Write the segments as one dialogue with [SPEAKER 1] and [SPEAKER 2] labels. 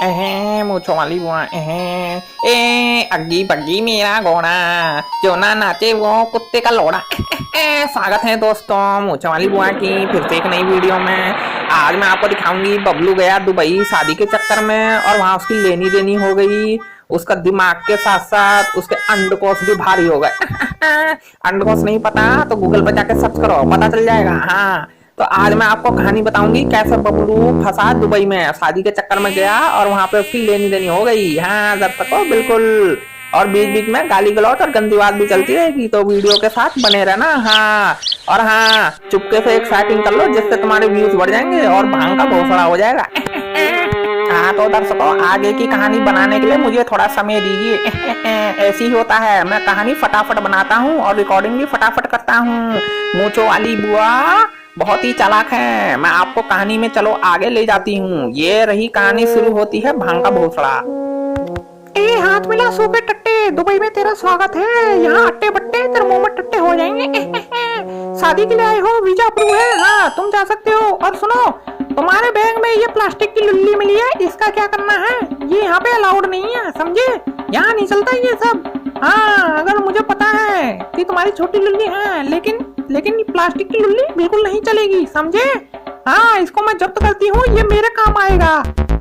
[SPEAKER 1] मूछों वाली बुआ अग्गी बग्गी मेरा घोड़ा जो ना नाचे वो कुत्ते का लोड़ा। स्वागत है दोस्तों मूछों वाली बुआ की फिर से एक नई वीडियो में। आज मैं आपको दिखाऊंगी बबलू गया दुबई शादी के चक्कर में और वहां उसकी लेनी देनी हो गई। उसका दिमाग के साथ साथ उसके अंडकोश भी भारी हो गए। अंडकोश नहीं पता तो गूगल पर जाके सर्च करो, पता चल जाएगा। हाँ, तो आज मैं आपको कहानी बताऊंगी कैसे बबलू फंसा दुबई में, शादी के चक्कर में गया और वहां पे उसकी लेनी देनी हो गई। हाँ दर्शकों बिल्कुल, और बीच बीच में गाली गलौज और गंदी बात भी चलती रहेगी, तो वीडियो के साथ बने रहना। हाँ, और हाँ चुपके से एक सेटिंग कर लो जिससे तुम्हारे व्यूज बढ़ जाएंगे और भांग का घोसड़ा हो जाएगा। हाँ तो दर्शकों आगे की कहानी बनाने के लिए मुझे थोड़ा समय दीजिए। ऐसी ही होता है, मैं कहानी फटाफट बनाता हूँ और रिकॉर्डिंग भी फटाफट करता हूँ। मूंछों वाली बुआ बहुत ही चालाक है। मैं आपको कहानी में चलो आगे ले जाती हूँ। ये रही कहानी, शुरू होती है भांग का भोसड़ा। ए हाथ मिला सूखे टट्टे, दुबई में तेरा स्वागत है। यहाँ अट्टे बट्टे तेरे मुंह में टट्टे हो जाएंगे। शादी के लिए आए हो, वीजा अप्रूव है। हाँ तुम जा सकते हो। और सुनो, तुम्हारे बैग में ये प्लास्टिक की लुल्ली मिली है, इसका क्या करना है? ये यहाँ पे अलाउड नहीं है, समझे? यहाँ नहीं चलता ये सब। हाँ अगर मुझे पता है कि तुम्हारी छोटी लुल्ली है, लेकिन प्लास्टिक की लुल्ली बिल्कुल नहीं चलेगी, समझे? हाँ इसको मैं जब्त करती हूँ, ये मेरे काम आएगा।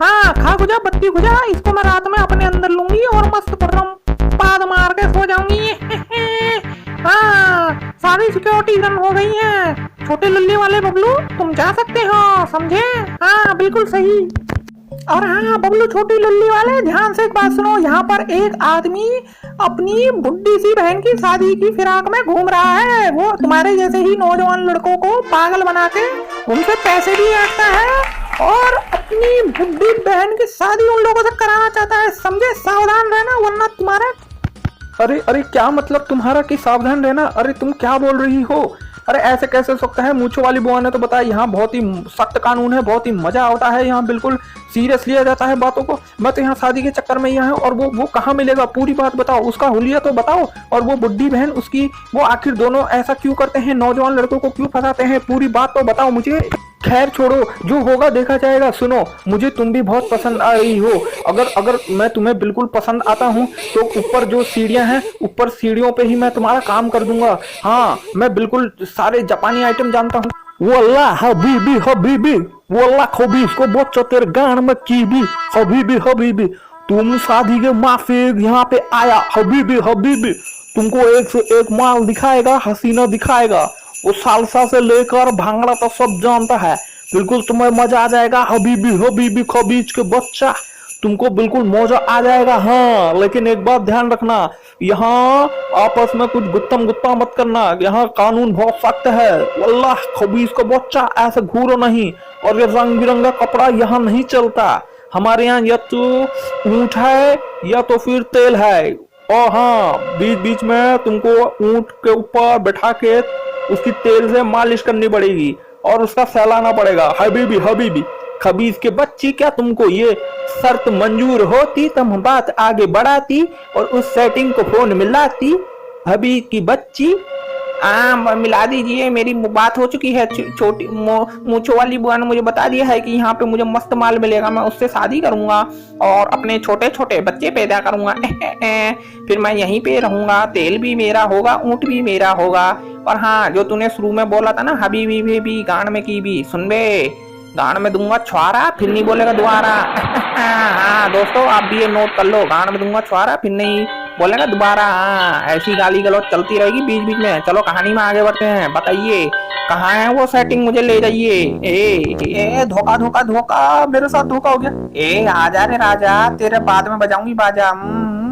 [SPEAKER 1] हाँ खा खुजा बत्ती खुजा, इसको मैं रात में अपने अंदर लूंगी और मस्त पाद मार के सो जाऊंगी। हाँ सारी सिक्योरिटी रन हो गई है। छोटे लुल्ली वाले बबलू तुम जा सकते हो, समझे? हाँ बिल्कुल सही। और हाँ बबलू छोटी लुल्ली वाले ध्यान से एक बात सुनो। यहाँ पर एक आदमी अपनी बुड्ढी सी बहन की शादी की फिराक में घूम रहा है। वो तुम्हारे जैसे ही नौजवान लड़कों को पागल बना के उनसे पैसे भी ऐंठता है और अपनी बुड्ढी बहन की शादी उन लोगों से कराना चाहता है, समझे? सावधान रहना वरना तुम्हारा। अरे अरे क्या मतलब तुम्हारा कि सावधान रहना? अरे तुम क्या बोल रही हो? अरे ऐसे कैसे हो सकता है? मूंछों वाली बुआ ने तो बताया यहाँ बहुत ही सख्त कानून है, बहुत ही मजा आता है, यहाँ बिल्कुल सीरियस लिया जाता है बातों को। मैं तो यहाँ शादी के चक्कर में यहाँ हूँ और वो कहाँ मिलेगा? पूरी बात बताओ, उसका हुलिया तो बताओ। और वो बुड्ढी बहन उसकी, वो आखिर दोनों ऐसा क्यों करते हैं? नौजवान लड़कों को क्यों फंसाते हैं? पूरी बात तो बताओ मुझे। खैर छोड़ो, जो होगा देखा जाएगा। सुनो, मुझे तुम भी बहुत पसंद आ रही हो। अगर मैं तुम्हें बिल्कुल पसंद आता हूँ तो ऊपर जो सीढ़ियां हैं, ऊपर सीढ़ियों पे ही मैं तुम्हारा काम कर दूंगा। हाँ मैं बिल्कुल सारे जापानी आइटम जानता हूँ। वल्लाह हबीबी हबीबी, वल्लाह खबीस को बच्चा तेरे गान में की भी हबीबी हबीबी। तुम शादी के माफिक यहाँ पे आया हबीबी हबीबी, तुमको एक से एक माल दिखाएगा, हसीना दिखाएगा। वो सालसा से लेकर भांगड़ा तो सब जानता है। बिल्कुल तुम्हें मजा आ जाएगा हबीबी हबीबी खबीज के बच्चा, तुमको बिल्कुल मजा आ जाएगा। हाँ लेकिन एक बात ध्यान रखना, यहाँ आपस में कुछ गुत्तम गुत्ता मत करना, यहाँ कानून बहुत सख्त है। वल्लाह खबीज का बच्चा ऐसे घूरो नहीं। और ये रंग बिरंगा कपड़ा यहाँ नहीं चलता। हमारे यहाँ या तो ऊंट है या तो फिर तेल है। और हाँ बीच बीच में तुमको ऊंट के ऊपर बैठा के उसकी तेल से मालिश करनी पड़ेगी और उसका सहलाना पड़ेगा। हबीबी हबीबी खबीज के बच्ची, क्या तुमको ये शर्त मंजूर होती तो हम बात आगे बढ़ाती और उस सेटिंग को फोन मिलाती। हबीब की बच्ची मिला दीजिए, मेरी बात हो चुकी है। छोटी मूंछों वाली बुआ ने मुझे बता दिया है कि यहाँ पे मुझे मस्त माल मिलेगा, मैं उससे शादी करूंगा और अपने छोटे छोटे बच्चे पैदा करूंगा। फिर मैं यहीं पे रहूंगा, तेल भी मेरा होगा, ऊंट भी मेरा होगा। और हाँ जो तूने शुरू में बोला था ना हबीबी बेबी गांड में की भी, सुन बे, गांड में दूंगा छुआरा, फिर नहीं बोलेगा दोबारा। हाँ दोस्तों आप भी ये नोट कर लो, गांड में दूंगा छुआरा, फिर नहीं बोलेगा दोबारा। हाँ ऐसी गाली गलौज चलती रहेगी बीच बीच में। चलो कहानी में आगे बढ़ते हैं। बताइए कहाँ है वो सेटिंग, मुझे ले जाइए। ए धोखा धोखा धोखा, मेरे साथ धोखा हो गया। ए आजा रे राजा, तेरे बाद में बजाऊंगी बाजा।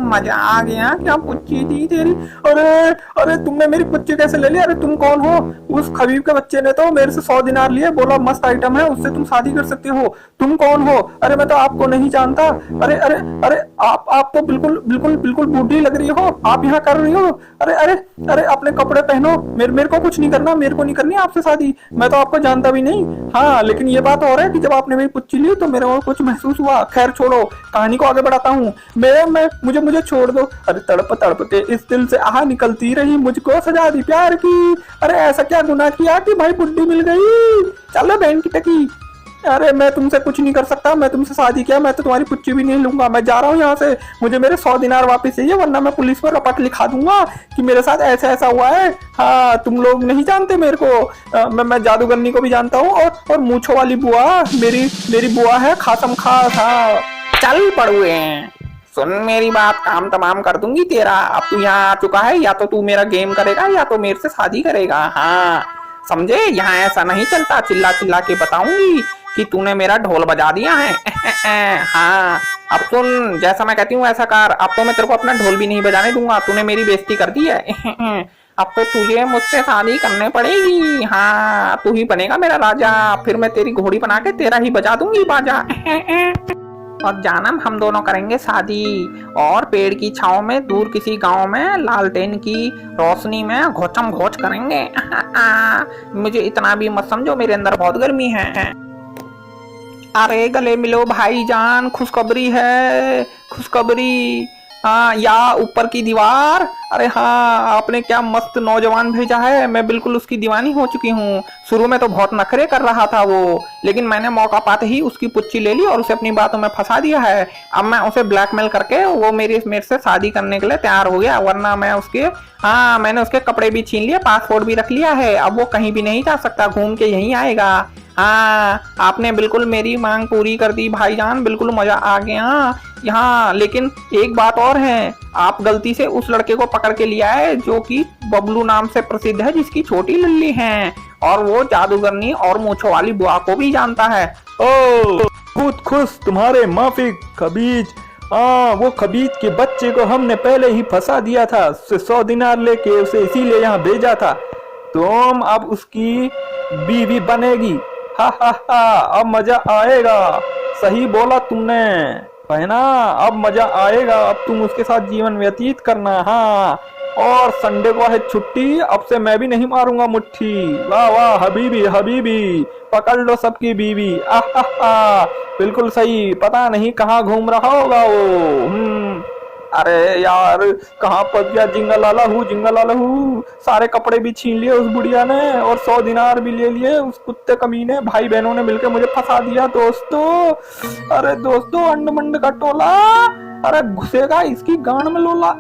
[SPEAKER 1] मजा आ गया, क्या पुच्ची थी तेरी। अरे अरे तुमने मेरी पुच्ची कैसे ले ली? अरे तुम कौन हो? उस खबीब के बच्चे ने तो मेरे से 100 दिनार लिए, बोला मस्त आइटम है, उससे तुम शादी कर सकते हो। तुम कौन हो? अरे मैं तो आपको नहीं जानता। अरे अरे अरे आप तो बिल्कुल बिल्कुल बिल्कुल बूढ़ी लग रही हो, आप यहाँ कर रही हो। अरे अरे अरे अपने कपड़े पहनो, मेरे को कुछ नहीं करना, मेरे को नहीं करनी आपसे शादी, मैं तो आपको जानता भी नहीं। हाँ लेकिन ये बात और है कि जब आपने मेरी पुच्ची ली तो मेरे को कुछ महसूस हुआ। खैर छोड़ो, कहानी को आगे बढ़ाता हूँ। मुझे छोड़ दो। अरे तड़प तड़प के इस दिल से आह निकलती रही, मुझको सजा दी प्यार की। अरे ऐसा क्या गुनाह किया कि भाई बुड्ढी मिल गई। चलो बहन की टकी।
[SPEAKER 2] अरे मैं तुमसे कुछ नहीं कर सकता, मैं तुमसे शादी किया, मैं तो तुम्हारी पुच्ची भी नहीं लूंगा, मैं जा रहा हूँ यहाँ से। मुझे मेरे 100 दिनार वापस चाहिए, वरना मैं पुलिस में रपट लिखा दूंगा कि मेरे साथ ऐसा ऐसा हुआ है। हाँ तुम लोग नहीं जानते मेरे को, मैं जादूगरनी को भी जानता हूँ, और मूछों वाली बुआ मेरी मेरी बुआ है खासम खास। हाँ
[SPEAKER 1] चल पड़ुए, सुन मेरी बात, काम तमाम कर दूंगी तेरा। अब तू यहाँ आ चुका है, या तो तू मेरा गेम करेगा या तो मेरे से शादी करेगा। हाँ समझे, यहाँ ऐसा नहीं चलता, चिल्ला चिल्ला के बताऊंगी कि तूने मेरा ढोल बजा दिया है। हाँ अब सुन, जैसा मैं कहती हूँ वैसा कर। अब तो मैं तेरे को अपना ढोल भी नहीं बजाने दूंगा, तूने मेरी बेइज्जती कर दी है। अब तो तुझे मुझसे शादी करने पड़ेगी। हाँ तू ही बनेगा मेरा राजा, फिर मैं तेरी घोड़ी बना के तेरा ही बजा दूंगी बाजा। और जानम हम दोनों करेंगे शादी, और पेड़ की छांव में दूर किसी गांव में लालटेन की रोशनी में घोचम घोच करेंगे। मुझे इतना भी मत समझो, मेरे अंदर बहुत गर्मी है। अरे गले मिलो भाईजान, खुशखबरी है, खुशखबरी। हाँ या ऊपर की दीवार, अरे हाँ आपने क्या मस्त नौजवान भेजा है, मैं बिल्कुल उसकी दीवानी हो चुकी हूँ। शुरू में तो बहुत नखरे कर रहा था वो, लेकिन मैंने मौका पाते ही उसकी पुच्ची ले ली और उसे अपनी बातों में फंसा दिया है। अब मैं उसे ब्लैकमेल करके वो मेरे से शादी करने के लिए तैयार हो गया, वरना मैं उसके, हाँ मैंने उसके कपड़े भी छीन लिए, पासपोर्ट भी रख लिया है। अब वो कहीं भी नहीं जा सकता, घूम के यहीं आएगा। हाँ आपने बिल्कुल मेरी मांग पूरी कर दी भाईजान, बिल्कुल मजा आ गया यहाँ। लेकिन एक बात और है, आप गलती से उस लड़के को पकड़ के लिया है जो कि बबलू नाम से प्रसिद्ध है, जिसकी छोटी लल्ली है, और वो जादूगरनी और मूंछों वाली बुआ को भी जानता है।
[SPEAKER 2] ओ खुद खुश तुम्हारे माफिक खबीज। हाँ वो खबीज के बच्चे को हमने पहले ही फंसा दिया था, उससे 100 दिनार लेके उसे इसीलिए यहाँ भेजा था। तुम अब उसकी बीवी बनेगी। हा हा हा, अब मजा आएगा। सही बोला तुमने, है ना, अब मजा आएगा। अब तुम उसके साथ जीवन व्यतीत करना। हाँ और संडे को है छुट्टी, अब से मैं भी नहीं मारूंगा मुट्ठी। वाह वाह हबीबी हबीबी, पकड़ लो सबकी बीवी। आहा, बिल्कुल सही, पता नहीं कहाँ घूम रहा होगा वो। अरे यार कहाँ पहुंच गया, जिंगल हूँ। सारे कपड़े भी छीन लिए उस बुढ़िया ने, और 100 दिनार भी ले लिए उस कुत्ते कमीने। भाई बहनों ने मिलकर मुझे फंसा दिया दोस्तों। अरे दोस्तों अंड मंड का टोला, अरे घुसेगा इसकी गांड में लोला।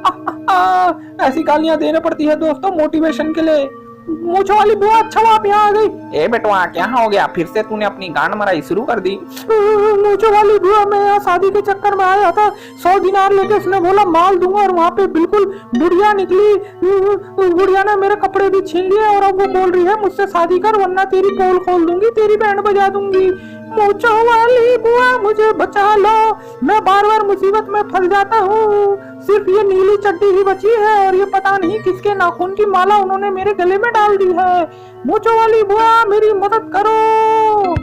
[SPEAKER 2] ऐसी गालियां देने पड़ती है दोस्तों मोटिवेशन के लिए। मूंछ वाली बुआ, अच्छा आप यहाँ आ गई।
[SPEAKER 1] ए बेटवा क्या हो गया, फिर से तूने अपनी गांड मराई शुरू कर दी।
[SPEAKER 2] मूंछ वाली बुआ, मैं यहाँ शादी के चक्कर में आया था, 100 दिनार लेके उसने बोला माल दूंगा, और वहाँ पे बिल्कुल बुढ़िया निकली। बुढ़िया ने मेरे कपड़े भी छीन लिए, और अब वो बोल रही है मुझसे शादी कर वरना तेरी पोल खोल दूंगी, तेरी बैंड बजा दूंगी। मूंछों वाली बुआ मुझे बचा लो, मैं बार बार मुसीबत में फंस जाता हूँ। सिर्फ ये नीली चड्डी ही बची है, और ये पता नहीं किसके नाखून की माला उन्होंने मेरे गले में डाल दी है। मूंछों वाली बुआ मेरी मदद करो।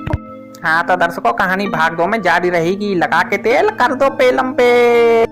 [SPEAKER 1] हाँ तो दर्शकों, कहानी भाग 2 में जारी रहेगी। लगा के तेल कर दो पेलम पे।